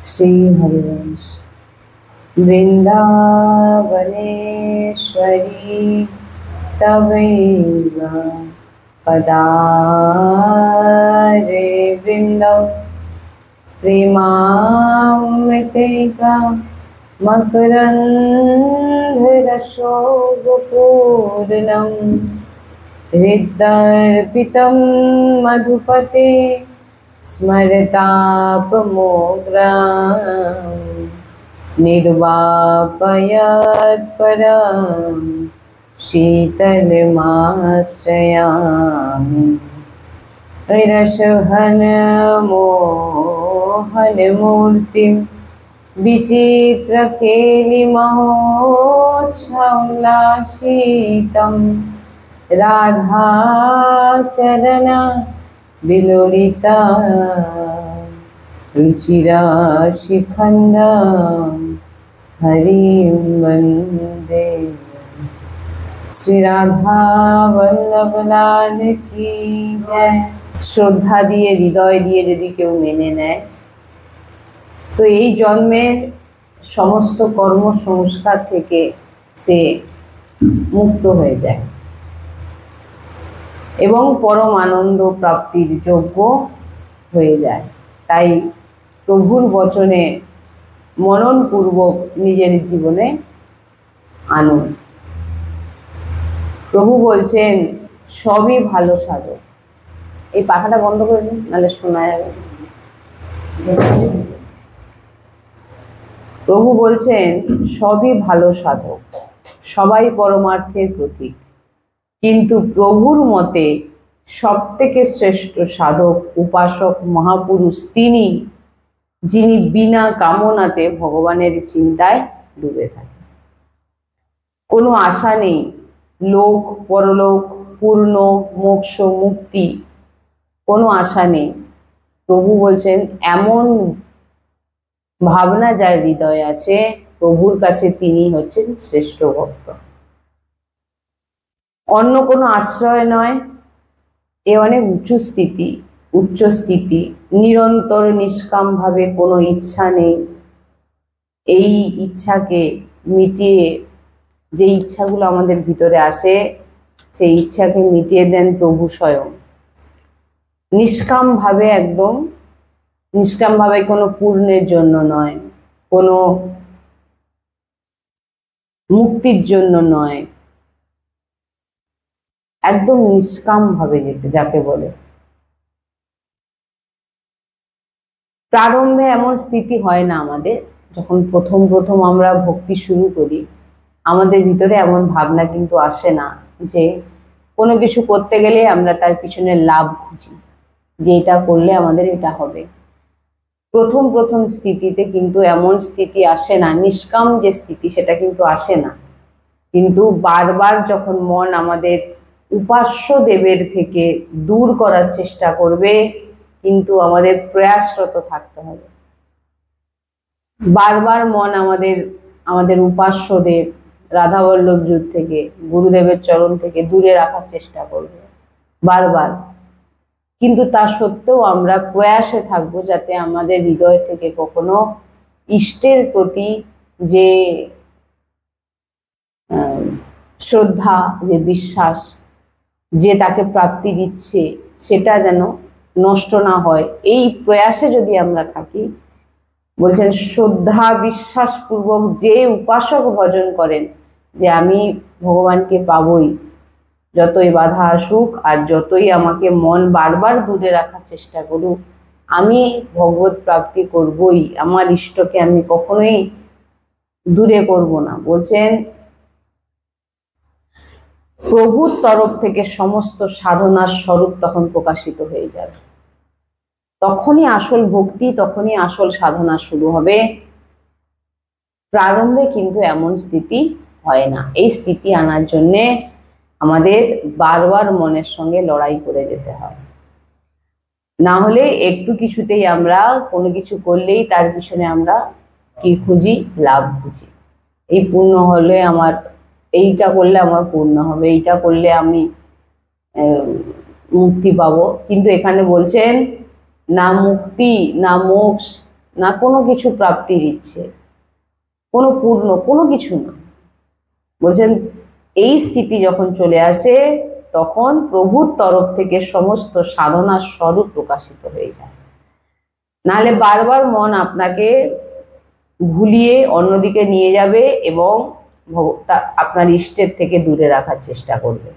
श्री हरिवंश। वृंदावनेश्वरी तवैव पदारे वृंदं प्रेमामृतेका मकरन्धरसोगपूर्णं हृदर्पितं मधुपते स्मरतापमोग्रां निर्वापयत्परं शीतलमाश्रयामि रसघनमोहनमूर्तिं विचित्रकेलिमहोत्सवोल्लासितं राधाचरण विलोलिता रुचिराशिखण्डं हरिं वन्दे। श्री राधा वल्लभ लाल की जय। श्रद्धा दिए हृदय दिए यदि केउ मेने नेय तो এই জন্মের সমস্ত কর্ম সংস্কার থেকে সে মুক্ত হয়ে যায় এবং পরম আনন্দ প্রাপ্তির যোগ্য হয়ে যায়। তাই প্রভুর বচনে মনন পূর্বক নিজের জীবনে আনুন। প্রভু বলছেন সবই ভালো সাধক। এই পাখাটা বন্ধ করে দিন, নাহলে শোনা যাবে। প্রভু বলছেন সবই ভালো সাধক, সবাই পরমার্থের প্রতীক, কিন্তু প্রভুর মতে সবথেকে শ্রেষ্ঠ সাধক উপাসক মহাপুরুষ তিনি, যিনি বিনা কামনাতে ভগবানের চিন্তায় ডুবে থাকেন। কোনো আশা নেই লোক পরলোক পূর্ণ মোক্ষ মুক্তি, কোনো আশা নেই। প্রভু বলছেন এমন ভাবনা যার হৃদয়ে আছে প্রভুর কাছে তিনি হচ্ছেন শ্রেষ্ঠ ভক্ত। অন্য কোনো আশ্রয় নয়, এ অনেক উচ্চ স্থিতি, নিরন্তর নিষ্কাম ভাবে কোনো ইচ্ছা নেই। এই ইচ্ছাকে মিটিয়ে, যে ইচ্ছাগুলো আমাদের ভিতরে আসে সেই ইচ্ছাকে মিটিয়ে দেন প্রভু স্বয়ং। নিষ্কাম ভাবে, একদম নিষ্কাম ভাবে, কোনো পূর্ণের জন্য নয়, কোনো মুক্তির জন্য নয়, একদম নিষ্কাম ভাবে যাকে বলে। প্রারম্ভে এমন স্থিতি হয় না আমাদের, যখন প্রথম আমরা ভক্তি শুরু করি আমাদের ভিতরে এমন ভাবনা কিন্তু আসে না যে কোনো কিছু করতে গেলে আমরা তার পিছনে লাভ খুঁজি, যে এটা করলে আমাদের এটা হবে। প্রথম স্থিতিতে কিন্তু এমন স্থিতি আসে না, নিষ্কাম যে স্থিতি সেটা কিন্তু আসে না। কিন্তু বারবার যখন মন আমাদের উপাস্য দেবের থেকে দূর করার চেষ্টা করবে, কিন্তু আমাদের প্রয়াসরত থাকতে হবে। বারবার মন আমাদের উপাস্য দেব রাধাবল্লভ যুগ থেকে, গুরুদেবের চরণ থেকে দূরে রাখার চেষ্টা করবে বারবার, কিন্তু তা সত্ত্বেও আমরা প্রয়াসে থাকবো যাতে আমাদের হৃদয় থেকে কখনো ইষ্টের প্রতি যে শ্রদ্ধা, যে বিশ্বাস, যে তাকে প্রাপ্তি দিচ্ছে সেটা যেন নষ্ট না হয়। এই প্রয়াসে যদি আমরা থাকি, বলছেন শ্রদ্ধা বিশ্বাস পূর্বক যে উপাসক ভজন করেন যে আমি ভগবানকে পাবই, যতই বাধা আসুক আর যতই আমাকে মন বারবার দূরে রাখার চেষ্টা করুক, আমি ভগবত প্রাপ্তি করবই, আমার ইষ্টকে আমি কখনোই দূরে করব না। বলছেন প্রভুর তরফ থেকে সমস্ত সাধনার স্বরূপ তখন প্রকাশিত হয়ে যাবে, তখনই আসল ভক্তি, তখনই আসল সাধনা শুরু হবে। প্রারম্ভে কিন্তু এমন স্থিতি হয় না। এই স্থিতি আনার জন্যে আমাদের বারবার মনের সঙ্গে লড়াই করে যেতে হয়, না হলে একটু কিছুতেই আমরা কোনো কিছু করলেই তার পিছনে আমরা কি খুঁজি? লাভ খুঁজি। এই পূর্ণ হলে আমার, এইটা করলে আমার পূর্ণ হবে, এইটা করলে আমি মুক্তি পাবো। কিন্তু এখানে বলছেন না মুক্তি, না মোক্ষ, না কোনো কিছু প্রাপ্তির ইচ্ছে, কোনো পূর্ণ কোনো কিছু না। বলছেন এই স্থিতি যখন চলে আসে তখন প্রভুর তরফ থেকে সমস্ত সাধনার স্বরূপ প্রকাশিত হয়ে যায়। নাহলে বারবার মন আপনাকে ভুলিয়ে অন্যদিকে নিয়ে যাবে এবং আপনার ইষ্টের থেকে দূরে রাখার চেষ্টা করবে।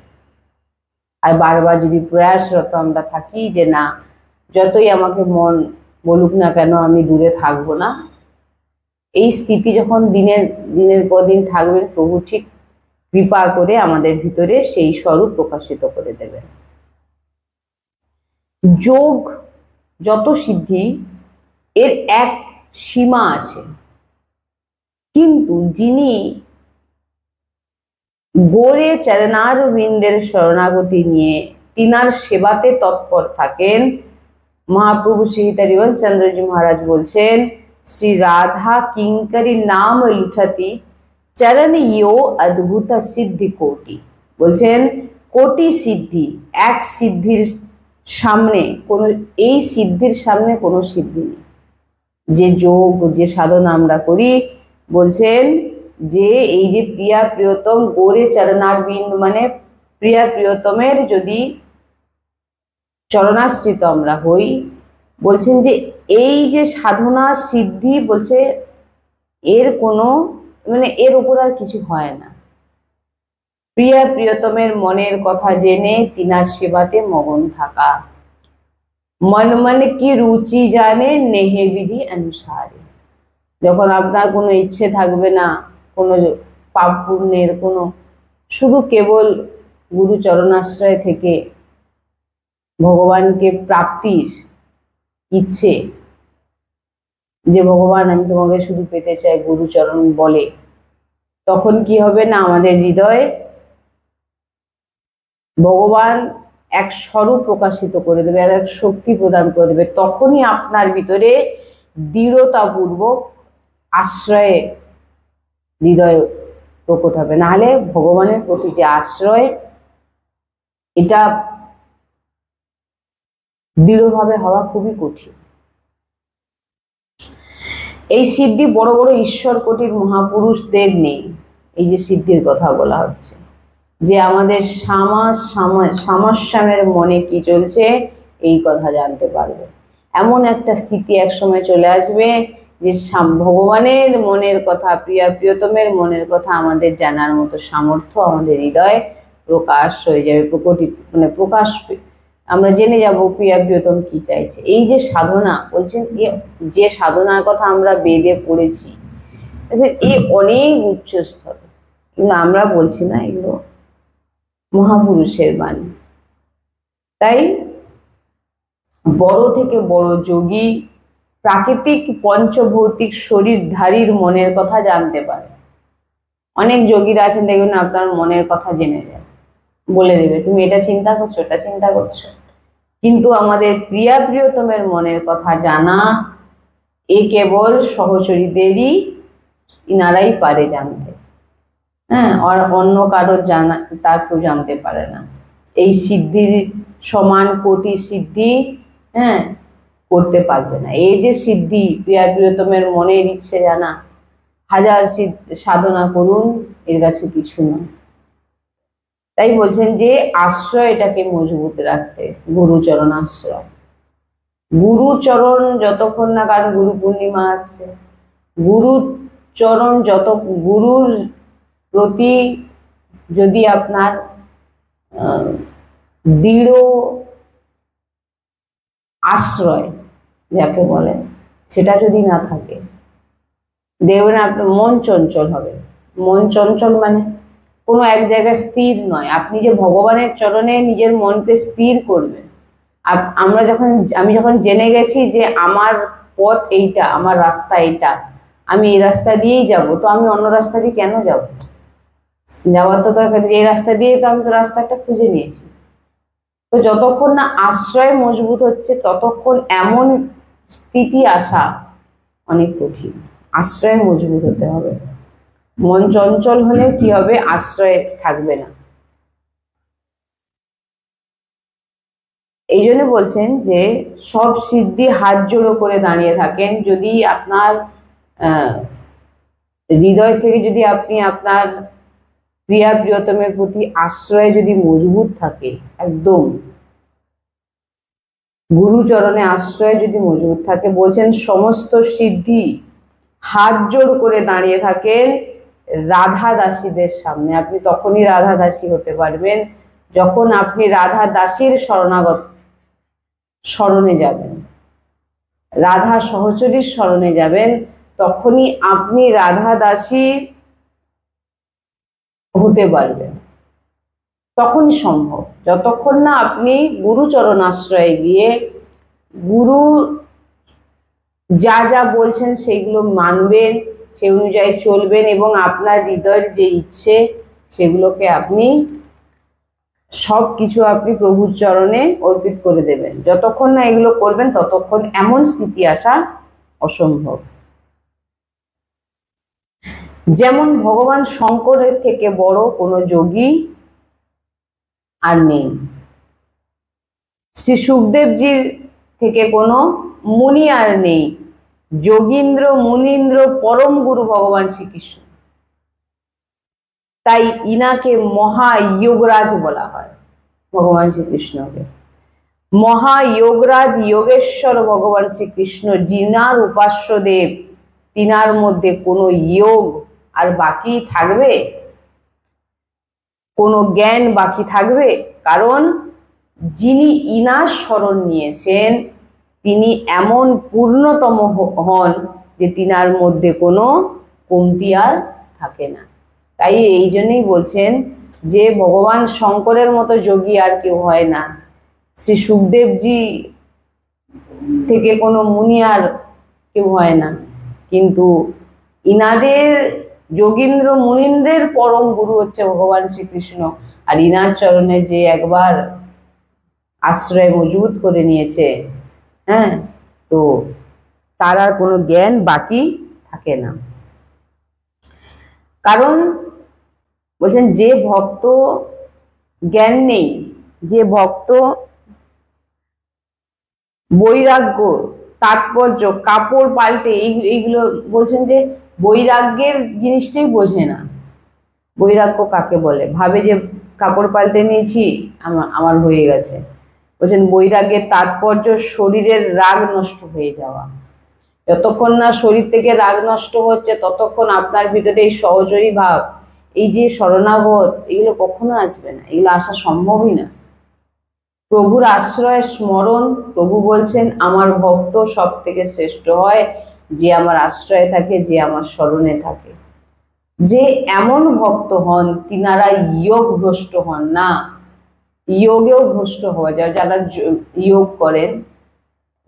আর বারবার যদি প্রয়াসরত আমরা থাকি যে না, যতই আমাকে মন বলুক না কেন আমি দূরে থাকবো না, এই স্থিতি যখন দিনের পর দিন থাকবেন, প্রভু ঠিক কৃপা করে আমাদের ভিতরে সেই স্বরূপ প্রকাশিত করে দেবেন। যোগ যত সিদ্ধি এর এক সীমা আছে, কিন্তু যিনি গোরে চরণারবিন্দের শরণাগতি নিয়ে তিনার সেবাতে তৎপর থাকেন, মহাপ্রভু শ্রী হরিবংশ চন্দ্রজি মহারাজ বলছেন, শ্রী রাধা কিঙ্করি নাম লুঠাতি চরণ ইয়ো অদ্ভুত সিদ্ধি কোটি। বলছেন কোটি সিদ্ধি, এক সিদ্ধির সামনে কোনো, এই সিদ্ধির সামনে কোনো সিদ্ধি নেই। যে যোগ যে সাধনা আমরা করি, বলছেন যে এই যে প্রিয়া প্রিয়তম গোরে চরণারবিন্দ মানে প্রিয়া প্রিয়তমের যদি চরণাশ্রিত আমরা হই, বলছেন যে এই যে সাধনা সিদ্ধি, বলছে এর কোনো মানে এর উপর আর কিছু হয় না। প্রিয়া প্রিয়তমের মনের কথা জেনে তিনার সেবাতে মগন থাকা, মন মন কি রুচি জানে নেহে বিধি অনুসারে। যখন আপনার কোনো ইচ্ছে থাকবে না, কোনো পাপ পুণ্যের কোনো, শুধু কেবল গুরু চরণাশ্রয় থেকে ভগবানকে প্রাপ্তির ইচ্ছে, যে ভগবান আমি তোমাকে শুধু পেতে চাই গুরুচরণ বলে, তখন কি হবে না, আমাদের হৃদয়ে ভগবান এক স্বরূপ প্রকাশিত করে দেবে, এক শক্তি প্রদান করে দেবে। তখনই আপনার ভিতরে দৃঢ়তাপূর্বক আশ্রয়ে হৃদয় প্রকট হবে। নাহলে ভগবানের প্রতি যে আশ্রয়, এটা দৃঢ়ভাবে হওয়া খুবই কঠিন। এই সিদ্ধি বড় বড় ঈশ্বর কোটির মহাপুরুষদের নেই। এই যে সিদ্ধির কথা বলা হচ্ছে, যে আমাদের সামস্যামের মনে কি চলছে এই কথা জানতে পারবে, এমন একটা স্থিতি একসময় চলে আসবে যে ভগবানের মনের কথা, প্রিয়া প্রিয়তমের মনের কথা আমাদের জানার মতো সামর্থ্য আমাদের হৃদয়ে প্রকাশ হয়ে যাবে, প্রকাশ আমরা জেনে যাব প্রিয়া প্রিয়তম কি চাইছে। এই যে সাধনা, বলছেন যে সাধনার কথা আমরা বেদে পড়েছি, এ অনেক উচ্চস্তর, কিন্তু আমরা বলছি না, এগুলো মহাপুরুষের বাণী। তাই বড় থেকে বড় যোগী প্রাকৃতিক পঞ্চভৌতিক শরীরধারীর মনের কথা জানতে পারে। অনেক যোগীরা আছেন দেখবেন আপনার মনের কথা জেনে যায়, বলে দেবে তুমি এটা চিন্তা করছো, এটা চিন্তা করছো। কিন্তু আমাদের প্রিয়া প্রিয়তমের মনের কথা জানা, এ কেবল সহচরীদেরই, ইনারাই পারে জানতে। হ্যাঁ, আর অন্য কারোর জানা তা কেউ জানতে পারে না। এই সিদ্ধির সমান কোটি সিদ্ধি হ্যাঁ করতে পারবে না। এই যে সিদ্ধি প্রিয়া প্রিয়তমের মনের ইচ্ছে জানা, হাজার সাধনা করুন, এর কাছে কিছু নয়। তাই বলছেন যে আশ্রয় এটাকে মজবুত রাখতে, গুরুচরণ আশ্রয়। গুরুচরণ যতক্ষণ না, কারণ গুরু পূর্ণিমা আসছে, গুরুচরণ গুরুর প্রতি যদি আপনার দৃঢ় আশ্রয় যাকে বলে সেটা যদি না থাকে, দেখবেন আপনার মন চঞ্চল হবে। মন চঞ্চল মানে কোনো এক জায়গায় স্থির নয়। আপনি যে ভগবানের চরণে নিজের মনকে স্থির করবেন, আমি যখন জেনে গেছি যে আমার পথ এইটা, আমার রাস্তা এইটা, আমি এই রাস্তা দিয়েই যাব, তো আমি অন্য রাস্তা দিয়ে কেন যাব? যাওয়ার তো দরকার, এই রাস্তা দিয়ে তো আমি তো রাস্তাটা খুঁজে নিয়েছি। তো যতক্ষণ না আশ্রয় মজবুত হচ্ছে, ততক্ষণ এমন স্থিতি আসা অনেক কঠিন। আশ্রয় মজবুত হতে হবে। মন চঞ্চল হলে কি হবে? আশ্রয় থাকবে না। এই জন্য বলছেন যে সব সিদ্ধি হাত জোড়ো করে দাঁড়িয়ে থাকেন। যদি আপনার হৃদয় থেকে যদি আপনি আপনার প্রিয়া প্রিয়তমের প্রতি আশ্রয় যদি মজবুত থাকে, একদম গুরুচরণে আশ্রয় যদি মজবুত থাকে, বলছেন সমস্ত সিদ্ধি হাত জোড় করে দাঁড়িয়ে থাকেন রাধা দাসীদের সামনে। আপনি তখনই রাধা দাসী হতে পারবেন যখন আপনি রাধা দাসীর শরণে যাবেন, রাধা সহচরীর শরণে যাবেন, তখনই আপনি রাধা দাসী হতে পারবেন। তখনই সম্ভব, যতক্ষণ না আপনি গুরুচরণ আশ্রয়ে গিয়ে গুরু যা যা বলছেন সেগুলো মানবেন, সে অনুযায়ী চলবেন এবং আপনার হৃদয়ের যে ইচ্ছে সেগুলোকে আপনি সব কিছু আপনি প্রভুর চরণে অর্পিত করে দেবেন। যতক্ষণ না এগুলো করবেন ততক্ষণ এমন স্থিতি আসা অসম্ভব। যেমন ভগবান শঙ্করের থেকে বড় কোনো যোগী আর নেই, শ্রী সুখদেবজির থেকে কোনো মুনি আর নেই, যোগীন্দ্র মুনীন্দ্র পরম গুরু ভগবান শ্রীকৃষ্ণ। তাই ইনাকে মহাযোগরাজ বলা হয়, ভগবান শ্রীকৃষ্ণকে মহাযোগরাজ যোগেশ্বর ভগবান শ্রীকৃষ্ণ, যিনার উপাস্য দেব, তিনার মধ্যে কোনো যোগ আর বাকি থাকবে, কোনো জ্ঞান বাকি থাকবে? কারণ যিনি ইনার শরণ নিয়েছেন তিনি এমন পূর্ণতম হন যে তিনার মধ্যে কোনো কমতি আর থাকে না। তাই এই জন্যই বলছেন যে ভগবান শঙ্করের মতো যোগী আর কেউ হয় না, শ্রী সুখদেবজি থেকে কোনো মুনি আর কেউ হয় না, কিন্তু ইনাদের যোগীন্দ্র মুনীন্দ্রের পরম গুরু হচ্ছে ভগবান শ্রীকৃষ্ণ। আর ইনার চরণে যে একবার আশ্রয় মজবুত করে নিয়েছে, হ্যাঁ, তো তার আর কোনো জ্ঞান বাকি থাকে না। কারণ বলছেন যে ভক্ত জ্ঞান নেই, যে ভক্ত বৈরাগ্য তাৎপর্য কাপড় পাল্টে এইগুলো বলছেন যে বৈরাগ্যের জিনিসটাই বোঝে না। বৈরাগ্য কাকে বলে? ভাবে যে কাপড় পাল্টে নিয়েছি আমার হয়ে গেছে। বলছেন বৈরাগ্যের তাৎপর্য শরীরের রাগ নষ্ট হয়ে যাওয়া। যতক্ষণ না শরীর থেকে রাগ নষ্ট হচ্ছে ততক্ষণ আপনার ভিতরে এই সহচরী ভাব, এই যে শরণাগত, এগুলো কখনো আসবে না, এগুলো আসা সম্ভবই না। প্রভুর আশ্রয় স্মরণ, প্রভু বলছেন আমার ভক্ত সব থেকে শ্রেষ্ঠ হয় যে আমার আশ্রয়ে থাকে, যে আমার স্মরণে থাকে। যে এমন ভক্ত হন তিনারা যোগ ভ্রষ্ট হন না, যোগেও ভ্রষ্ট হওয়া যায়। যারা যোগ করেন,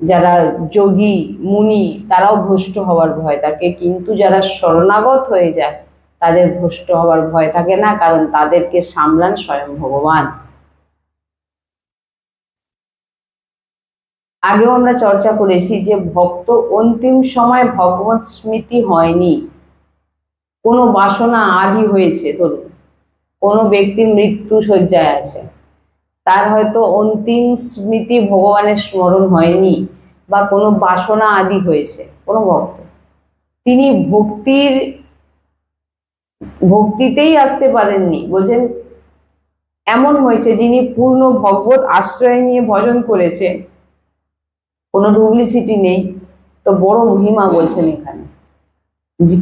যারা যোগী মুনি, তারাও ভ্রষ্ট হওয়ার ভয় থাকে, কিন্তু যারা শরণাগত হয়ে যায় তাদের ভ্রষ্ট হওয়ার ভয় থাকে না, কারণ তাদেরকে সামলান স্বয়ং ভগবান। আগেও আমরা চর্চা করেছি যে ভক্ত অন্তিম সময় ভগবত স্মৃতি হয়নি, কোনো বাসনা আদি হয়েছে। ধরুন কোনো ব্যক্তির মৃত্যু শয্যায় আছে, তার হয়তো অন্তিম স্মৃতি ভগবানের স্মরণ হয়নি বা কোনো বাসনা আদি হয়েছে, কোনো ভক্ত তিনি ভক্তিতেই আসতে পারেননি। বলছেন এমন হয়েছে যিনি পূর্ণ ভগবত আশ্রয় নিয়ে ভজন করেছে, কোনো ডুপ্লিসিটি নেই, তো বড় মহিমা বলছেন এখানে।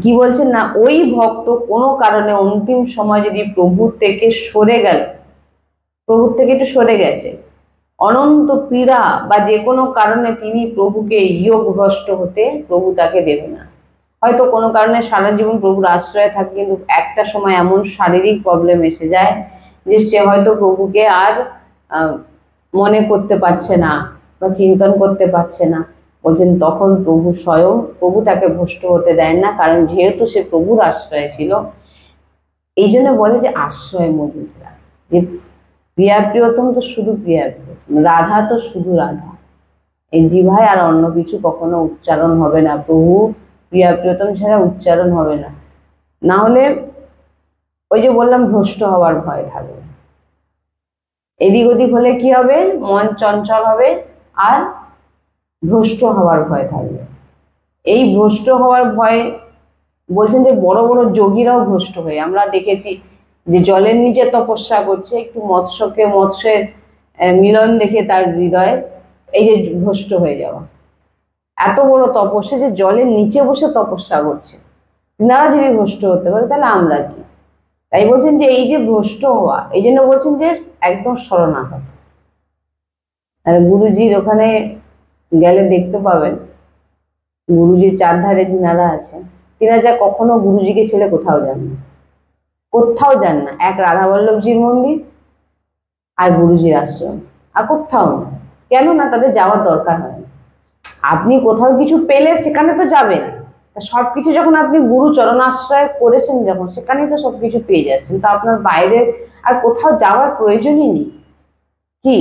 কি বলছেন না, ওই ভক্ত কোনো কারণে অন্তিম সময় যদি প্রভুর থেকে সরে গেল, প্রভুর থেকে একটু সরে গেছে, অনন্ত পীড়া বা যে কোনো কারণে তিনি প্রভুকে যোগ ভ্রষ্ট হতে প্রভু তাকে দেবে না। হয়তো কোনো কারণে সারা জীবন প্রভুর আশ্রয়ে থাকে, কিন্তু একটা সময় এমন শারীরিক প্রবলেম এসে যায় যে সে হয়তো প্রভুকে আর মনে করতে পারছে না বা চিন্তন করতে পারছে না। বলছেন তখন প্রভু স্বয়ং, প্রভু তাকে ভ্রষ্ট হতে দেন না, কারণ যেহেতু সে প্রভুর আশ্রয়ে ছিল। এই জন্য বলে যে আশ্রয় মজুদ রাখ, যে প্রিয়া প্রিয়তম তো শুধু প্রিয়া প্রিয়তম, রাধা তো শুধু রাধা, এই জিভায় আর অন্য কিছু কখনো উচ্চারণ হবে না, প্রভু প্রিয়া প্রিয়তম ছাড়া উচ্চারণ হবে না। না হলে ওই যে বললাম ভ্রষ্ট হওয়ার ভয় থাকবে। এদিক ওদিক হলে কি হবে, মন চঞ্চল হবে আর ভ্রষ্ট হওয়ার ভয় থাকবে। এই ভ্রষ্ট হওয়ার ভয় বলছেন যে বড় বড় যোগীরাও ভ্রষ্ট হয়ে, আমরা দেখেছি যে জলের নিচে তপস্যা করছে, একটু মৎস্যের মিলন দেখে তার হৃদয়ে এই যে ভ্রষ্ট হয়ে যাওয়া। এত বড় তপস্যা যে জলের নিচে বসে তপস্যা করছে, তিনারা যদি ভ্রষ্ট হতে পারে তাহলে আমরা কি। তাই বলছেন যে এই যে ভ্রষ্ট হওয়া, এই জন্য বলছেন যে একদম শরণাগত। আর গুরুজির ওখানে গেলে দেখতে পাবেন গুরুজির চারধারে যিনারা আছেন, তিনারা যা কখনো গুরুজিকে ছেড়ে কোথাও যান না, কোথাও যান না। এক রাধাবল্লভজির মন্দির আর গুরুজির আশ্রম, আর কোথাও না। কেন না, তাদের যাওয়ার দরকার হয় না। আপনি কোথাও কিছু পেলে সেখানে তো যাবেন, সবকিছু যখন আপনি গুরু চরণাশ্রয় করেছেন যখন, সেখানেই তো সবকিছু পেয়ে যাচ্ছেন, তো আপনার বাইরে আর কোথাও যাওয়ার প্রয়োজনই নেই কি।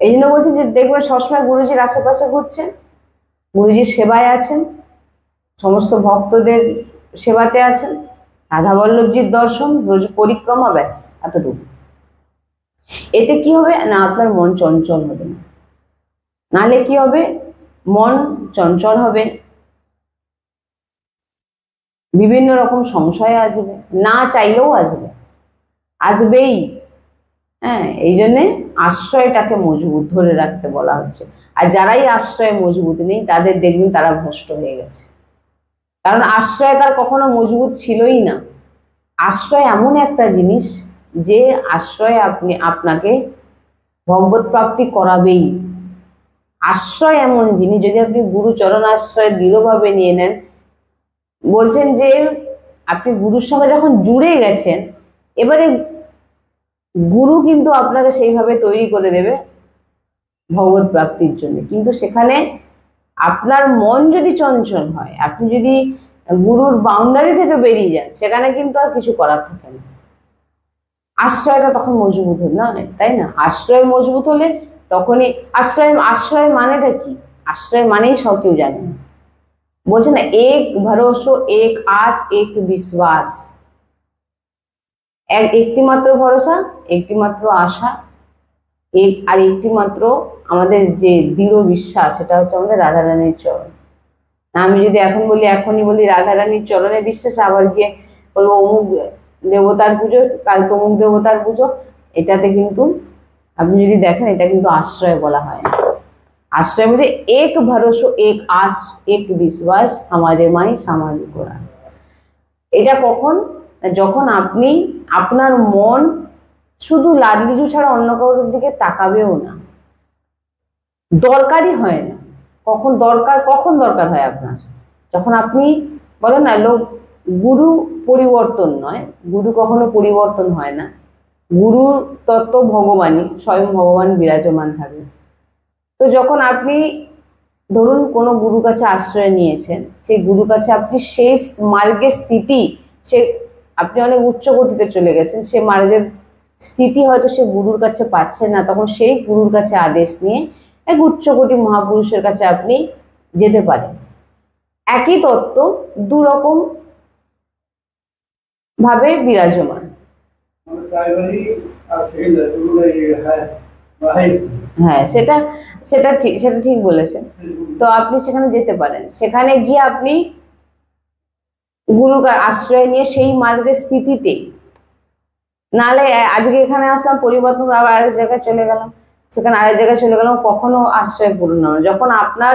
এই জন্য বলছি যে দেখবেন সবসময় গুরুজির আশেপাশে ঘুরছেন, গুরুজির সেবায় আছেন, সমস্ত ভক্তদের সেবাতে আছেন, রাধাবল্লভজির দর্শন, রোজ পরিক্রমা, ব্যাস এতটুকু। এতে কি হবে না, আপনার মন চঞ্চল হবে না। নাহলে কি হবে, মন চঞ্চল হবে, বিভিন্ন রকম সংশয় আসবে, না চাইলেও আসবে, আসবেই। হ্যাঁ, এই জন্যে আশ্রয়টাকে মজবুত ধরে রাখতে বলা হচ্ছে। আর যারাই আশ্রয় মজবুত নেই তাদের দেখবেন তারা ভ্রষ্ট হয়ে গেছে, কারণ আশ্রয় তার কখনো মজবুত ছিলই না। আশ্রয় এমন একটা জিনিস যে আশ্রয় আপনাকে ভগবত প্রাপ্তি করাবেই। আশ্রয় এমন জিনিস, যদি আপনি গুরু চরণ আশ্রয় দৃঢ়ভাবে নিয়ে নেন, বলছেন যে আপনি গুরুর সঙ্গে যখন জুড়ে গেছেন, এবারে গুরু কিন্তু আপনাকে সেইভাবে তৈরি করে দেবে ভগবত প্রাপ্তির জন্য। কিন্তু সেখানে আপনার মন যদি চঞ্চল হয়, আপনি যদি গুরুর বাউন্ডারি থেকে বেরিয়ে যান, সেখানে কিন্তু আর কিছু করার থাকে না। আশ্রয়টা তখন মজবুত হয় না, তাই না? আশ্রয় মজবুত হলে তখনই আশ্রয় মানেটা কি? আশ্রয় মানেই সব কেউ জানে, বলছে না এক ভরসা, এক আস, এক বিশ্বাস। একটি মাত্র ভরসা, একটি মাত্র আশা, আর একটি মাত্র আমাদের যে দৃঢ় বিশ্বাস, সেটা হচ্ছে আমাদের রাধারানীর চরণ। আমি যদি এখনই বলি রাধারানীর চরণে বিশ্বাস, আবার গিয়ে বলবো অমুক দেবতার পুজো, কাল তমুক দেবতার পুজো, এটাতে কিন্তু আপনি যদি দেখেন এটা কিন্তু আশ্রয় বলা হয় না। আশ্রয় বলতে এক ভরসা, এক আস, এক বিশ্বাস, আমাদের মাই সামাজিক করা। এটা কখন? যখন আপনি আপনার মন শুধু লাডলিজু ছাড়া অন্য কারোর দিকে তাকাবেও না, দরকারই হয় না। কখন দরকার হয় আপনার? যখন আপনি বলেন না, লোক গুরু পরিবর্তন নয়, গুরু কখনো পরিবর্তন হয় না। গুরুর তত্ত্ব ভগবানই, স্বয়ং ভগবান বিরাজমান থাকে। তো যখন আপনি ধরুন কোনো গুরু কাছে আশ্রয় নিয়েছেন, সেই গুরু কাছে আপনি সেই মার্গের স্থিতি, আপনি অনেক উচ্চ গতিতে চলে গেছেন, সে মার্গের স্থিতি হয়তো সে গুরুর কাছে পাচ্ছেন না, তখন সেই গুরুর কাছে আদেশ নিয়ে এক উচ্চকোটি মহাপুরুষের কাছে আপনি যেতে পারেন। একই তত্ত্ব দুরকম ভাবে বিরাজমান। হ্যাঁ, সেটা ঠিক বলেছেন। তো আপনি সেখানে যেতে পারেন, সেখানে গিয়ে আপনি গুরুর আশ্রয় নিয়ে সেই মার্গের স্থিতিতে, নাহলে আজকে এখানে আসলাম, পরিবর্তন আবার আরেক জায়গায় চলে গেলাম, সেখানে আরেক জায়গায় চলে গেলাম, কখনো আশ্রয় পূর্ণ হবে। যখন আপনার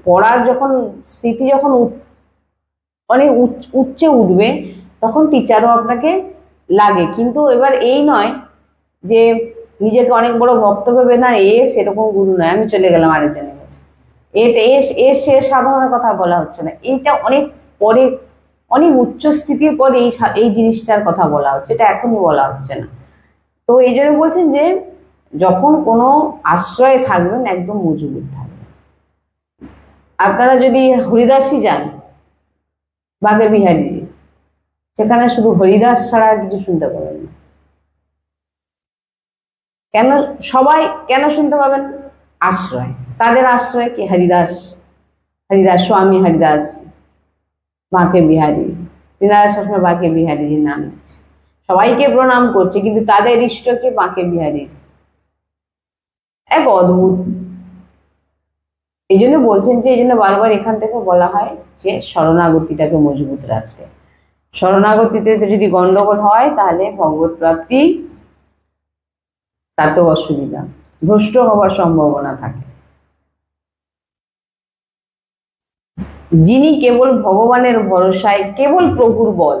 পড়ার যখন স্থিতি যখন অনেক উচ্চে উঠবে, তখন টিচারও আপনাকে লাগে। কিন্তু এবার এই নয় যে নিজেকে অনেক বড় ভক্ত ভেবে, না সেরকম গুরু নয়, আমি চলে গেলাম আরেকজনের কাছে, সে সাধনার কথা বলা হচ্ছে না। এইটা অনেক পরে, অনেক উচ্চ স্থিতির পরে এই জিনিসটার কথা বলা হচ্ছে, এটা এখনই বলা হচ্ছে না। তো এই জন্য বলছেন যে যখন কোনো আশ্রয়ে থাকবেন একদম মজবুত থাকবেন। আপনারা যদি হরিদাসী যান, বাগে বিহারী, সেখানে শুধু হরিদাস ছাড়া কিছু শুনতে পাবেন না। কেন শুনতে পাবেন? আশ্রয়, তাদের আশ্রয় কি? হরিদাস, স্বামী হরিদাস, বাঁকে বিহারী। তিনারা সবসময় বাঁকে বিহারীর নাম নিচ্ছে, সবাইকে প্রণাম করছে, কিন্তু তাদের ইষ্টকে বাঁকে বিহারী। এক অদ্ভুত। এই জন্য বলছেন যে, এই জন্য বারবার এখান থেকে বলা হয় যে শরণাগতিটাকে মজবুত রাখতে। শরণাগতিতে যদি গন্ডগোল হয় তাহলে ভগবত প্রাপ্তি তাতেও অসুবিধা, ভ্রষ্ট হওয়ার সম্ভাবনা থাকে। যিনি কেবল ভগবানের ভরসায়, কেবল প্রভুর বল,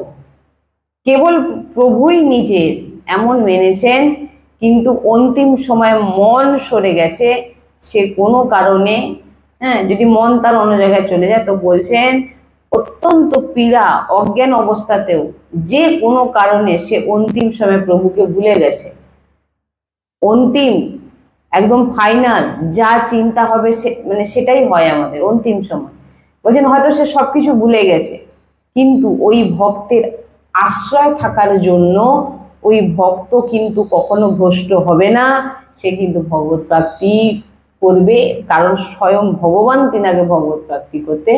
কেবল প্রভুই নিজের এমন মেনেছেন, কিন্তু অন্তিম সময় মন সরে গেছে, সে কোনো কারণে, যদি মন তার অন্য জায়গায় চলে যায়, তো বলছেন অত্যন্ত পীড়া অজ্ঞান অবস্থাতেও যে কোনো কারণে সে অন্তিম সময় প্রভুকে ভুলে গেছে, অন্তিম একদম ফাইনাল যা চিন্তা হবে সে সেটাই হয় আমাদের অন্তিম সময়। বলছেন হয়তো সে সবকিছু ভুলে গেছে, কিন্তু ওই ভক্তের আশ্রয় থাকার জন্য ওই ভক্ত কিন্তু কখনো ভ্রষ্ট হবে না, সে কিন্তু ভগবত প্রাপ্তি করবে। কারণ স্বয়ং ভগবান তিনাকে ভগবত প্রাপ্তি করতে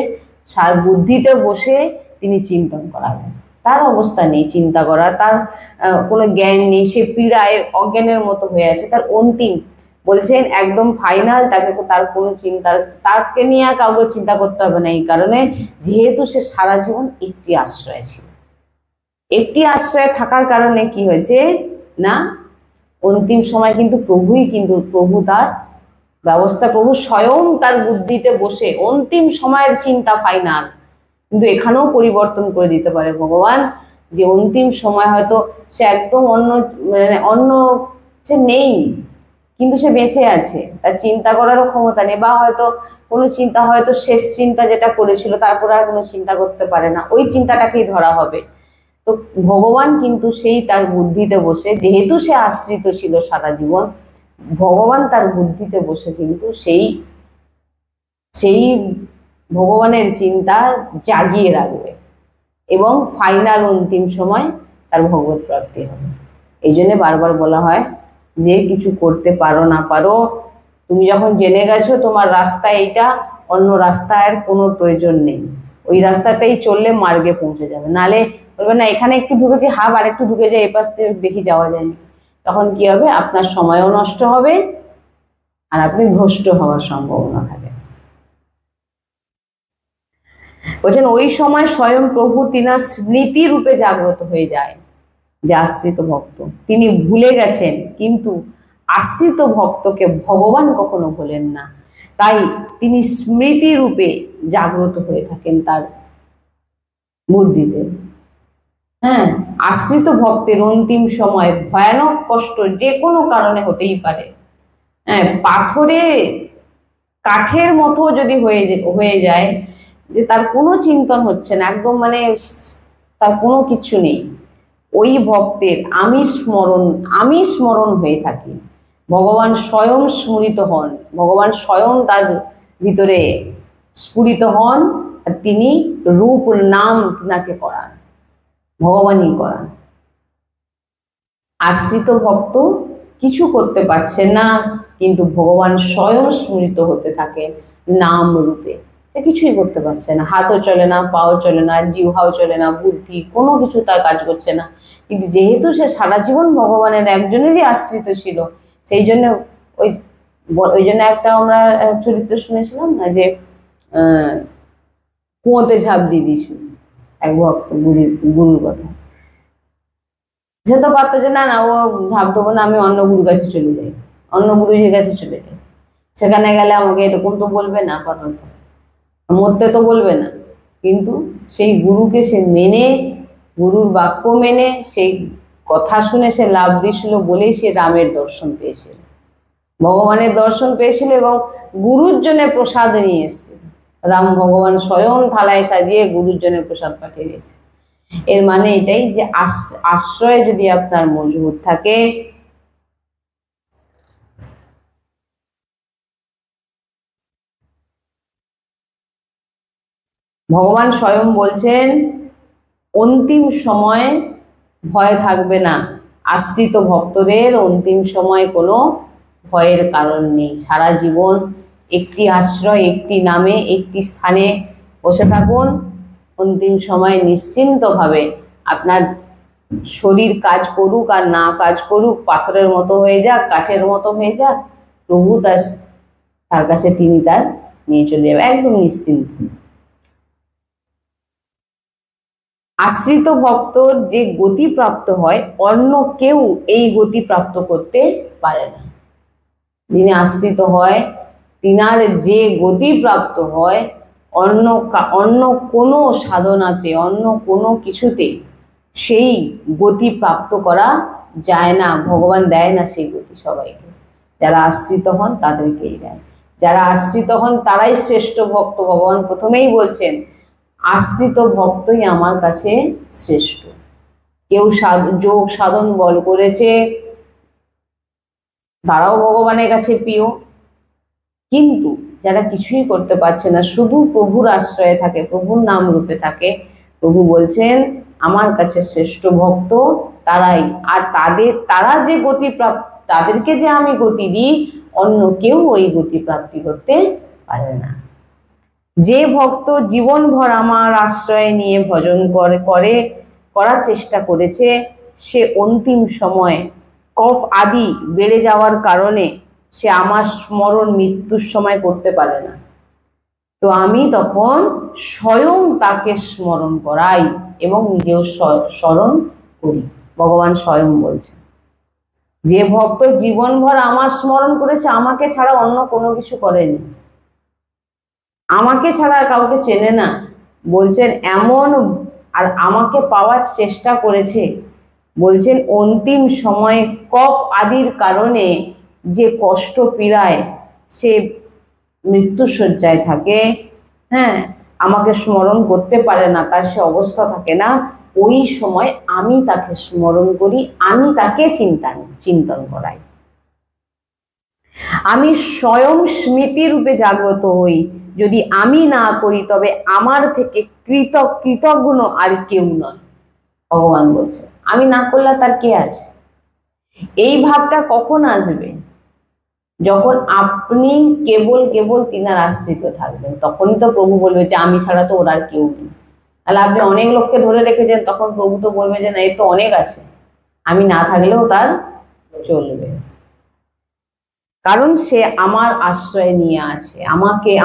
সার বুদ্ধিতে বসে তিনি চিন্তন করাবেন। তার অবস্থা নেই চিন্তা করার, তার কোনো জ্ঞান নেই, সে পীড়ায় অজ্ঞানের মতো হয়ে আছে, তার অন্তিম বলছেন একদম ফাইনাল, তাকে তার কোনো চিন্তা, তাকে নিয়ে আর কাউকে চিন্তা করতে হবে না। এই কারণে যেহেতু সে সারা জীবন একটি আশ্রয় ছিল, একটি আশ্রয় থাকার কারণে কি হয়েছে না, অন্তিম সময় কিন্তু প্রভু তার ব্যবস্থা, প্রভু স্বয়ং তার বুদ্ধিতে বসে অন্তিম সময়ের চিন্তা ফাইনাল, কিন্তু এখানেও পরিবর্তন করে দিতে পারে ভগবান, যে অন্তিম সময় হয়তো সে একদম অন্য সে নেই, কিন্তু সে বেঁচে আছে, তার চিন্তা করারও ক্ষমতা নেই, বা হয়তো কোনো চিন্তা, হয়তো শেষ চিন্তা যেটা করেছিল তারপর আর কোনো চিন্তা করতে পারে না, ওই চিন্তাটাকেই ধরা হবে। তো ভগবান কিন্তু সেই তার বুদ্ধিতে বসে, যেহেতু সে আশ্রিত ছিল সারা জীবন, ভগবান তার বুদ্ধিতে বসে কিন্তু সেই ভগবানের চিন্তা জাগিয়ে রাখবে এবং ফাইনাল অন্তিম সময় তার ভগবত প্রাপ্তি হবে। এই জন্য বারবার বলা হয় যে কিছু করতে পারো না পারো, তুমি যখন জেনে গেছো তোমার রাস্তা এইটা, অন্য রাস্তার কোনো প্রয়োজন নেই, ওই রাস্তাতেই চললে মার্গে পৌঁছে যাবে। নালে বলবে না এখানে একটু ঢুকেছি, আর একটু ঢুকে যায়, এপাশ থেকে দেখি যাওয়া যায়নি, তখন কি হবে, আপনার সময়ও নষ্ট হবে আর আপনি ভ্রষ্ট হওয়ার সম্ভাবনা থাকে। বলছেন ওই সময় স্বয়ং প্রভু তিনার স্মৃতি রূপে জাগ্রত হয়ে যায়, যে আশ্রিত ভক্ত তিনি ভুলে গেছেন, কিন্তু আশ্রিত ভক্তকে ভগবান কখনো ভোলেন না, তাই তিনি স্মৃতি রূপে জাগ্রত হয়ে থাকেন তার বুদ্ধিতে। আশ্রিত ভক্তের অন্তিম সময় ভয়ানক কষ্ট যে কোনো কারণে হতেই পারে, পাথরে কাঠের মতো যদি হয়ে যায়, যে তার কোনো চিন্তন হচ্ছে না, একদম তার কোনো কিছু নেই, ওই ভক্তের আমি স্মরণ হয়ে থাকি, ভগবান স্বয়ং স্মৃত হন, ভগবান স্বয়ং তার ভিতরে স্ফুরিত হন, আর তিনি রূপ নাম তিনাকে করান, ভগবানই করান। আশ্রিত ভক্ত কিছু করতে পারছে না, কিন্তু ভগবান স্বয়ং স্মৃত হতে থাকে নাম রূপে, সে কিছুই করতে পারছে না, হাতও চলে না, পাও চলে না, জিহ্বাও চলে না, বুদ্ধি কোনো কিছু তার কাজ করছে না, কিন্তু যেহেতু সে সারা জীবন ভগবানের একজনেরই আশ্রিত ছিল, সেই জন্য ওই জন্য একটা আমরা চরিত্র শুনেছিলাম না, যে কুয়োতে ঝাঁপ দিয়ে দিয়েছিল এক ভক্ত গুরুর কথা, সে তো পারতো যে না ও ঝাঁপ দেবো না, আমি অন্য গুরুর কাছে চলে যাই, অন্য গুরুজির কাছে চলে যাই, সেখানে গেলে আমাকে এরকম তো বলবে না, আপাতত মরতে তো বলবে না, কিন্তু সেই গুরুকে সে মেনে, গুরুর বাক্য মেনে, সেই কথা শুনে সে লাভ দিয়েছিল বলেই সে রামের দর্শন পেয়েছিল, ভগবানের দর্শন পেয়েছিল, এবং গুরুর জন্য প্রসাদ নিয়ে এসেছিল, রাম ভগবান স্বয়ং থালায় সাজিয়ে গুরুর জন্য প্রসাদ পাঠিয়ে দিয়েছে। এর মানে এটাই যে আশ্রয় যদি আপনার মজবুত থাকে, ভগবান স্বয়ং বলছেন অন্তিম সময় ভয় থাকবে না, আশ্রিত ভক্তদের অন্তিম সময় কোনো ভয়ের কারণ নেই, সারা জীবন একটি আশ্রয়, একটি নামে, একটি স্থানে বসে থাকুন, অন্তিম সময় নিশ্চিন্তভাবে আপনার শরীর কাজ করুক আর না কাজ করুক, পাথরের মতো হয়ে যাক, কাঠের মতো হয়ে যাক, প্রভু তার কাছে তিনি তার নিয়ে চলে যাবে একদম নিশ্চিন্ত। আশ্রিত ভক্তর যে গতি প্রাপ্ত হয় অন্য কেউ এই গতি প্রাপ্ত করতে পারে না। যিনি আশ্রিত হয় তিনার যে গতি প্রাপ্ত হয় অন্য কোনো সাধনাতে অন্য কোনো কিছুতে সেই গতি প্রাপ্ত করা যায় না। ভগবান দেয় না সেই গতি সবাইকে। যারা আশ্রিত হন তাদেরকেই দেয়। যারা আশ্রিত হন তারাই শ্রেষ্ঠ ভক্ত। ভগবান প্রথমেই বলছেন আশ্রিত ভক্তই আমার কাছে শ্রেষ্ঠ। কেউ যোগ সাধন বল করেছে, তারাও ভগবানের কাছে প্রিয়। কিন্তু যারা কিছুই করতে পারছে না, শুধু প্রভুর আশ্রয়ে থাকে, প্রভুর নাম রূপে থাকে, প্রভু বলছেন আমার কাছে শ্রেষ্ঠ ভক্ত তারাই। আর তারা যে গতি প্রাপ্ত, তাদেরকে যে আমি গতি দিই, অন্য কেউ ওই গতি প্রাপ্তি করতে পারে না। যে ভক্ত জীবনভর আমার আশ্রয় নিয়ে ভজন করার চেষ্টা করেছে, সে অন্তিম সময়ে কফ আদি বেড়ে যাওয়ার কারণে সে আমার স্মরণ মৃত্যুর সময় করতে পারে না। তো আমি তখন স্বয়ং তাকে স্মরণ করাই এবং নিজেও স্মরণ করি। ভগবান স্বয়ং বলছেন যে ভক্ত জীবনভর আমার স্মরণ করেছে, আমাকে ছাড়া অন্য কোনো কিছু করেনি, আমাকে ছাড়া কাউকে চেনে না, বলছেন এমন, আর আমাকে পাওয়ার চেষ্টা করেছে, বলছেন অন্তিম সময়ে কফ আদির কারণে যে কষ্ট পীড়ায় সে মৃত্যুশয্যায় থাকে, হ্যাঁ, আমাকে স্মরণ করতে পারে না, তার সে অবস্থা থাকে না, ওই সময় আমি তাকে স্মরণ করি, আমি তাকে চিন্তন করাই। আমি স্বয়ং স্মৃতি রূপে জাগ্রত হই। যদি আমি না করি তবে আমার থেকে কৃতজ্ঞ আর কেউ নয়। ভগবান বলছে আমি না করলে তার কে আছে। এই ভাবটা কখন আসবে? যখন আপনি কেবল তিনার আশ্রিত থাকবেন, তখনই তো প্রভু বলবে যে আমি ছাড়া তো ওর আর কেউ নেই। তাহলে আপনি অনেক লোককে ধরে রেখেছেন, তখন প্রভু তো বলবে যে না, এ তো অনেক আছে, আমি না থাকলেও তার চলবে, কারণ সে আমার আশ্রয় নিয়ে আছে,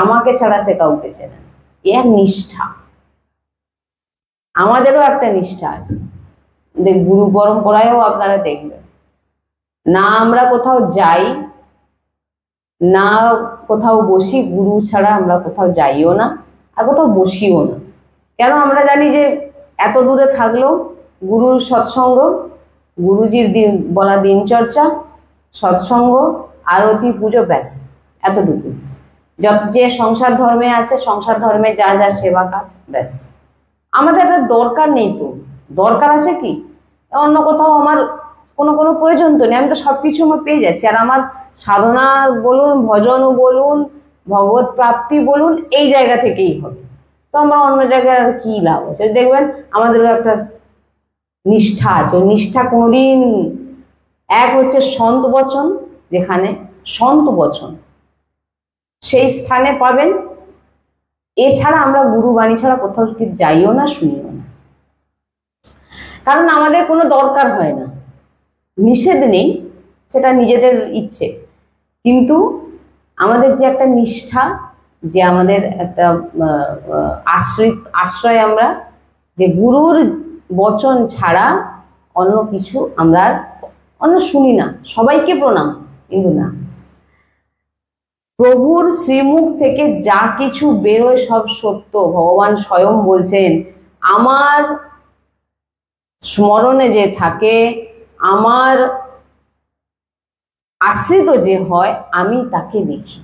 আমাকে ছাড়া সে কাউকে চেনে না। এক নিষ্ঠা, আমাদেরও একটা নিষ্ঠা আছে। গুরু পরম্পরায়ও আপনারা দেখবেন, না আমরা কোথাও যাই, না কোথাও বসি, গুরু ছাড়া আমরা কোথাও যাইও না আর কোথাও বসিও না। কেন? আমরা জানি যে এত দূরে থাকলেও গুরুর সৎসঙ্গ, গুরুজির বলা দিনচর্চা, সৎসঙ্গ, আরতি, পুজো, ব্যাস এতটুকু। যে সংসার ধর্মে আছে, সংসার ধর্মে যা যা সেবা কাজ, ব্যাস। আমাদের একটা দরকার নেই। তো দরকার আছে কি? অন্য কোথাও আমার কোনো প্রয়োজন তো নেই, আমি তো সবকিছু আমার পেয়ে যাচ্ছি। আর আমার সাধনা বলুন, ভজন বলুন, ভগবত প্রাপ্তি বলুন, এই জায়গা থেকেই হবে। তো আমরা অন্য জায়গায় আর কি লাভ আছে? দেখবেন আমাদেরও একটা নিষ্ঠা আছে। নিষ্ঠা কোনোদিন, এক হচ্ছে সন্ত বচন, যেখানে সন্ত বচন সেই স্থানে পাবেন। এছাড়া আমরা গুরুবাণী ছাড়া কোথাও যাইও না, শুনিও না, কারণ আমাদের কোনো দরকার হয় না। নিষেধ নেই, সেটা নিজেদের ইচ্ছে, কিন্তু আমাদের যে একটা নিষ্ঠা, যে আমাদের একটা আশ্রয়, আমরা যে গুরুর বচন ছাড়া অন্য কিছু আমরা অন্য শুনি না। সবাইকে প্রণাম, কিন্তু না, প্রভুর শ্রীমুখ থেকে যা কিছু বেরোয় সব সত্য। ভগবান স্বয়ং বলছেন আমার স্মরণে যে থাকে, আমার আশ্রিত যে হয়, আমি তাকে দেখি,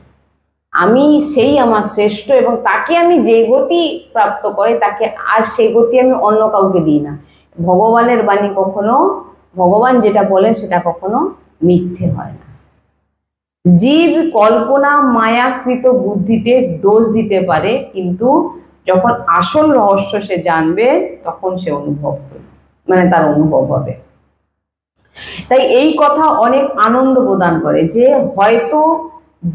আমি সেই আমার শ্রেষ্ঠ, এবং তাকে আমি যে গতি প্রাপ্ত করে তাকে, আর সেই গতি আমি অন্য কাউকে দিই না। ভগবানের বাণী কখনো, ভগবান যেটা বলে সেটা কখনো মিথ্যে হয় না। জীব কল্পনা মায়াকৃত বুদ্ধিতে দোষ দিতে পারে, কিন্তু যখন আসল রহস্য সে জানবে তখন সে অনুভব করবে, মানে তার অনুভব হবে। তাই এই কথা অনেক আনন্দ প্রদান করে যে হয়তো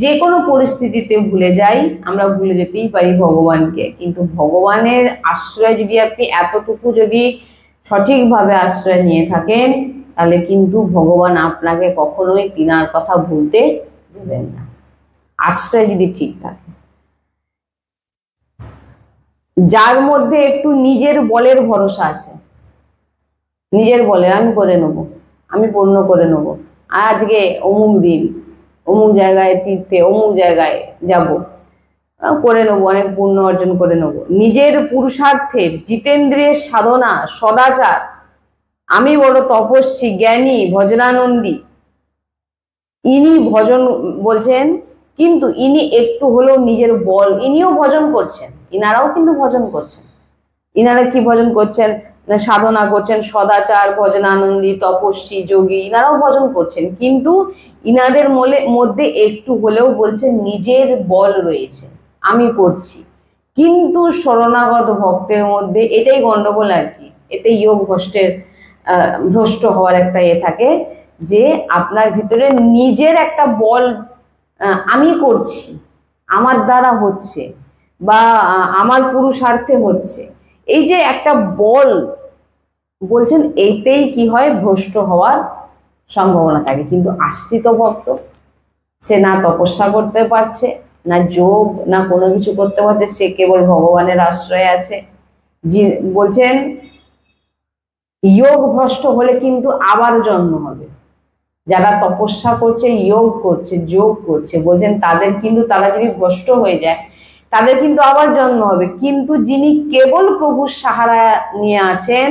যে কোনো পরিস্থিতিতে ভুলে যাই, আমরা ভুলে যেতেই পারি ভগবানকে, কিন্তু ভগবানের আশ্রয় যদি আপনি এতটুকু যদি সঠিকভাবে আশ্রয় নিয়ে থাকেন, তাহলে কিন্তু ভগবান আপনাকে কখনোই তিনার কথা ভুলতে দেবেন না, আশ্রয় যদি ঠিক থাকে। যার মধ্যে একটু নিজের বলের ভরসা আছে, নিজের বলে আমি করে নেব, আমি পূর্ণ করে নেব, আজকে অমুক দিন অমুক জায়গায় তীর্থে অমুক জায়গায় যাব, করে নেবো, অনেক পুণ্য অর্জন করে নেব, নিজের পুরুষার্থের জিতেন্দ্রিয়ের সাধনা সদাচার, আমি বড় তপস্বী জ্ঞানী ভজনানন্দী, ইনি ভজন বলছেন, কিন্তু ইনি একটু হলেও নিজের বল, ইনিও ভজন করছেন, ইনারাও কিন্তু ভজন করছেন। ইনারা কি ভজন করছেন? সাধনা করছেন, সদাচার ভজনানন্দী তপস্বী যোগী, ইনারাও ভজন করছেন, কিন্তু ইনাদের মধ্যে একটু হলেও বলছেন নিজের বল রয়েছে, আমি করছি। কিন্তু শরণাগত ভক্তের মধ্যে এটাই গন্ডগোল আর কি, এতে যোগ ভ্রষ্ট হওয়ার একটা থাকে, যে আপনার ভিতরে নিজের একটা বল, আমি করছি, আমার দ্বারা হচ্ছে, বা আমার পুরুষার্থে হচ্ছে, এই যে একটা বল বলছেন, এইতেই কি হয়, ভ্রষ্ট হওয়ার সম্ভাবনা থাকে। কিন্তু আশ্রিত ভক্ত, সে না তপস্যা করতে পারছে, না যোগ, না কোনো কিছু করতে পারছে, সে কেবল ভগবানের আশ্রয়ে আছে। বলছেন যোগ ভ্রষ্ট হলে কিন্তু আবার জন্ম হবে। যারা তপস্যা করছে, যোগ করছে, যোগ করছে, বলছেন তাদের কিন্তু, তারা যদি ভ্রষ্ট হয়ে যায় তাদের কিন্তু আবার জন্ম হবে। কিন্তু যিনি কেবল প্রভুর সাহারা নিয়ে আছেন,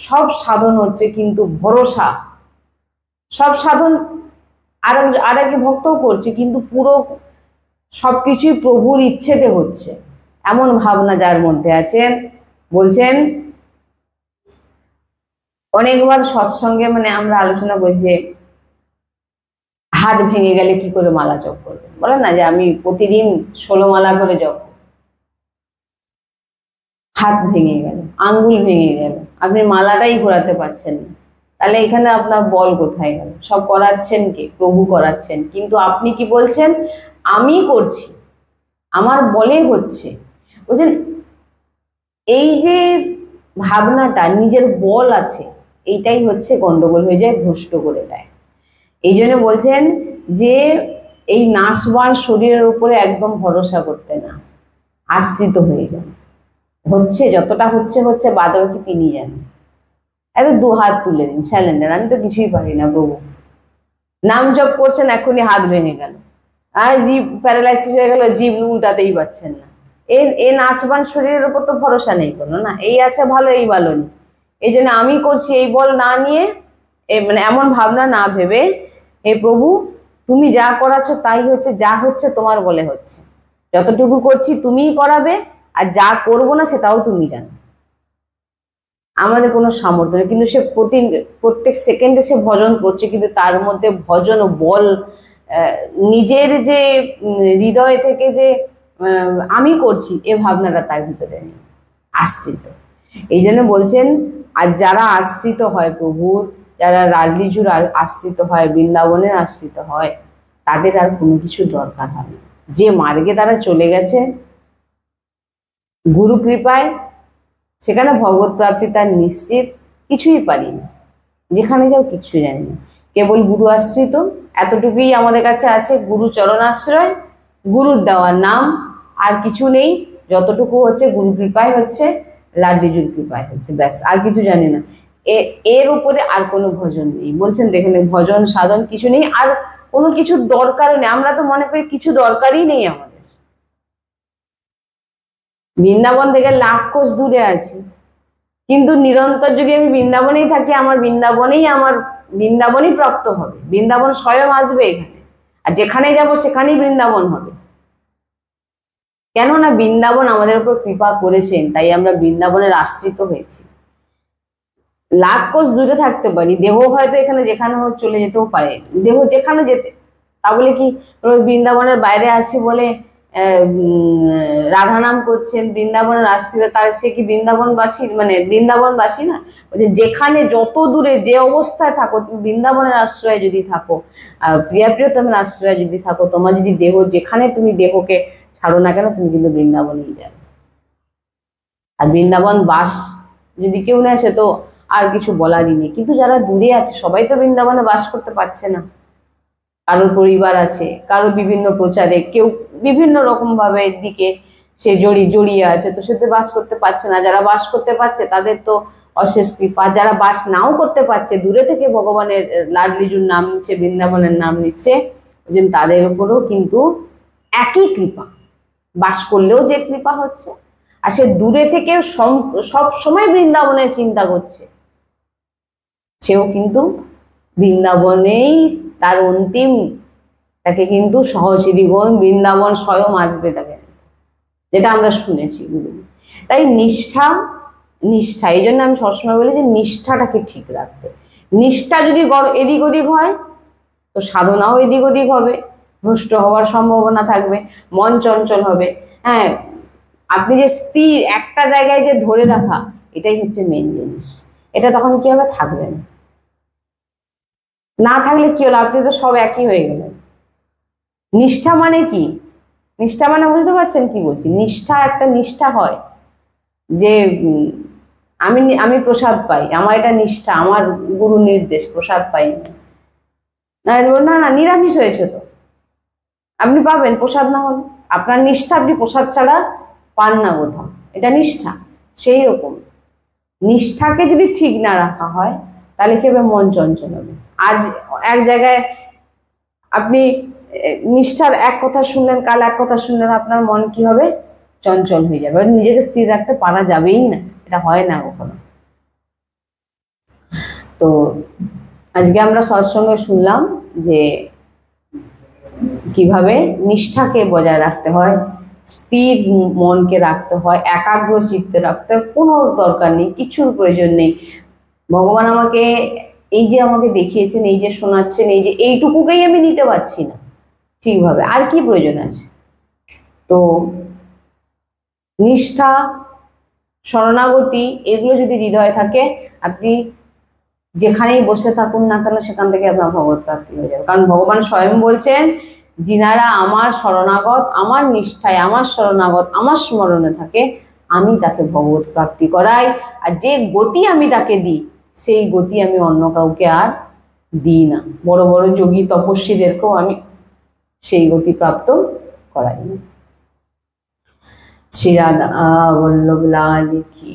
সব সাধন হচ্ছে কিন্তু ভরসা, সব সাধন আর এক ভক্তও করছে, কিন্তু পুরো সবকিছুই প্রভুর ইচ্ছেতে হচ্ছে, এমন ভাবনা যার মধ্যে আছেন। বলছেন অনেকবার সৎসঙ্গে আমরা আলোচনা করেছি, হাত ভেঙে গেলে কি করে মালা জপ করবে, বলে না যে আমি প্রতিদিন 16 মালা করে জপ, হাত ভেঙে গেল, আঙ্গুল ভেঙে গেল, আপনি মালাটাই ঘোরাতে পারছেন না, তাহলে এখানে আপনার বল কোথায় গেল? সব করাচ্ছেন কে? প্রভু করাচ্ছেন, কিন্তু আপনি কি বলছেন? আমি করছি, আমার বলে হচ্ছে। বলছেন এই যে ভাবনাটা, নিজের বল আছে, এইটাই হচ্ছে গন্ডগোল হয়ে যায়, ভ্রষ্ট করে দেয়। এই জন্য বলছেন যে এই নাশবান শরীরের উপরে একদম ভরসা করতে না, আশ্রিত হয়ে যান। হচ্ছে যতটা হচ্ছে হচ্ছে, বাদবাকি তিনি জানেন। এত 2 হাত তুলে দিন, স্যালেন্ডার, আমি তো কিছুই পারি না প্রভু। নাম জপ করছেন, এখনই হাত ভেঙে গেল, আর জিভ প্যারালাইসিস হয়ে গেল, জিভ উল্টাতেই পারছেন না। এই নাশবান শরীরের উপর তো ভরসা নেই কোনো, না এই আছে ভালো, এই ভালো নেই। এই জন্য আমি করছি এই বল না নিয়ে, এমন ভাবনা না ভেবে, হে প্রভু তুমি যা করাচ্ছ তাই হচ্ছে, যা হচ্ছে তোমার বলে হচ্ছে, যতটুকু করছি তুমিই করাবে, আর যা করব না সেটাও তুমি জানো। আমাদের কোনো সামর্থ্য নেই, কিন্তু সে প্রত্যেক সেকেন্ডে সে ভজন করছে, কিন্তু তার মধ্যে ভজন ও বল, নিজের যে হৃদয় থেকে যে আমি করছি, এ ভাবনাটা তার ভিতরে নেই, আশ্রিত। এই জন্য বলছেন, আর যারা আশ্রিত হয় প্রভুর, যারা রাজলিজুর আশ্রিত হয়, বৃন্দাবনের আশ্রিত হয়, তাদের আর কোনো কিছু দরকার হয় না। যে মার্গে তারা চলে গেছে গুরু কৃপায়, সেখানে ভগবত প্রাপ্তি তার নিশ্চিত। কিছুই পারি না, যেখানে যাও কিছু জানি না, কেবল গুরু আশ্রিত, এতটুকুই আমাদের কাছে আছে। গুরু চরণ আশ্রয়, গুরুর দেওয়ার নাম, আর কিছু নেই। যতটুকু হচ্ছে গুরু কৃপায় হচ্ছে, লাড্ডিজুর কৃপায় হচ্ছে, ব্যাস, আর কিছু জানি না। এর উপরে আর কোনো ভজন নেই। বলছেন দেখেন, ভজন সাধন কিছু নেই, আর কোনো কিছুর দরকার নেই। আমরা তো মনে করি কিছু দরকারই নেই আমাদের। বৃন্দাবন থেকে লাখ কোষ দূরে আছি, কিন্তু নিরন্তর যদি আমি বৃন্দাবনেই থাকি, আমার বৃন্দাবনই প্রাপ্ত হবে, বৃন্দাবন স্বয়ং আসবে এখানে, আর যেখানে যাব সেখানেই বৃন্দাবন হবে। কেননা বৃন্দাবন আমাদের উপর কৃপা করেছেন, তাই আমরা বৃন্দাবনের আশ্রিত হয়েছি। লাখ কোষ দূরে থাকতে পারি, দেহ হয়তো এখানে যেখানে হোক চলে যেতেও পারে, দেহ যেখানে যেতে, তা বলে কি বৃন্দাবনের বাইরে আছি বলে রাধা নাম করছেন, বৃন্দাবনের আশ্রিত, তার সে কি বৃন্দাবনবাসী, বৃন্দাবনবাসী না? বলছে যেখানে যত দূরে যে অবস্থায় থাকো, তুমি বৃন্দাবনের আশ্রয়ে যদি থাকো, প্রিয়া প্রিয়তমের আশ্রয়ে যদি থাকো, তোমার যদি দেহ, যেখানে তুমি দেহকে ছাড়ো না কেন, তুমি কিন্তু বৃন্দাবনেই যাবে। আর বৃন্দাবন বাস যদি কেউ নেয়, সে তো আর কিছু বলারই নেই। কিন্তু যারা দূরে আছে, সবাই তো বৃন্দাবনে বাস করতে পারছে না। কারোর পরিবার আছে, কারো বিভিন্ন প্রচারে, কেউ বিভিন্ন রকম ভাবে দিকে সে জড়িয়ে আছে, তো সেতে বাস করতে পারছে না। যারা বাস করতে পারছে তাদের তো অশেষ কৃপা, যারা বাস নাও করতে পারছে, দূরে থেকে ভগবানের লাডলিজুর নাম নিচ্ছে, বৃন্দাবনের নাম নিচ্ছে, তাদের উপরও কিন্তু একই কৃপা, বাস করলেও যে কৃপা হচ্ছে, আর সে দূরে থেকে সব সময় বৃন্দাবনের চিন্তা করছে, সেও কিন্তু বৃন্দাবনেই তার অন্তিম তাকে কিন্তু সহচিরীগণ বৃন্দাবন স্বয়ং আসবে তাকে, যেটা আমরা শুনেছি গুরু। তাই নিষ্ঠা এই জন্য আমি সবসময় বলি যে নিষ্ঠাটাকে ঠিক রাখতে। নিষ্ঠা যদি এদিক ওদিক হয় তো সাধনাও এদিক ওদিক হবে, ভ্রষ্ট হওয়ার সম্ভাবনা থাকবে, মন চঞ্চল হবে। হ্যাঁ, আপনি যে স্থির একটা জায়গায় যে ধরে রাখা, এটাই হচ্ছে মেন জিনিস। এটা তখন কি হবে, থাকবে না থাকলে কি হলো, আপনি তো সব একই হয়ে গেলেন। নিষ্ঠা মানে কি? নিষ্ঠা মানে বুঝতে পারছেন কি বলছি? নিষ্ঠা একটা নিষ্ঠা হয় যে আমি প্রসাদ পাই, আমার এটা নিষ্ঠা, আমার গুরু নির্দেশ, প্রসাদ পাই না, না নিরামিষ হয়েছে তো আপনি পাবেন, প্রসাদ না হলে আপনার নিষ্ঠা, আপনি প্রসাদ ছাড়া পান না কোথাও, এটা নিষ্ঠা। সেই রকম নিষ্ঠাকে যদি ঠিক না রাখা হয় তাহলে কি হবে, মন চঞ্চল হবে। আজ এক জায়গায় আপনি নিষ্ঠার এক কথা শুনলেন, কাল এক কথা শুনলেন, আপনার মন কি হবে, চঞ্চল হয়ে যাবে, নিজেকে স্থির রাখতে পারা যাবেই না, এটা হয় না কখনো। তো আজকে আমরা সৎসঙ্গে শুনলাম যে কিভাবে নিষ্ঠাকে বজায় রাখতে হয়, স্থির মনকে রাখতে হয়, একাগ্র চিত্তে রাখতে হয়, কোনো দরকার নেই, কিছুর প্রয়োজন নেই। ভগবান আমাকে এই যে আমাকে দেখিয়েছেন, এই যে শোনাচ্ছেন, এই যে এইটুকুকেই আমি নিতে পারছি না ঠিকভাবে, আর কি প্রয়োজন আছে? তো নিষ্ঠা, শরণাগতি, এগুলো যদি হৃদয়ে থাকে, আপনি যেখানেই বসে থাকুন না কেন সেখান থেকে আপনার ভগবত প্রাপ্তি হয়ে যাবে। কারণ ভগবান স্বয়ং বলছেন, যিনারা আমার শরণাগত, আমার নিষ্ঠায়, আমার শরণাগত, আমার স্মরণে থাকে, আমি তাকে ভগবত প্রাপ্তি করাই। আর যে গতি আমি তাকে দিই, সেই গতি আমি অন্য কাউকে আর দিই না। বড় বড় যোগী তপস্বীদেরকেও আমি সেই গতি প্রাপ্ত করাই না। শ্রী রাধা বল্লভ লাল কি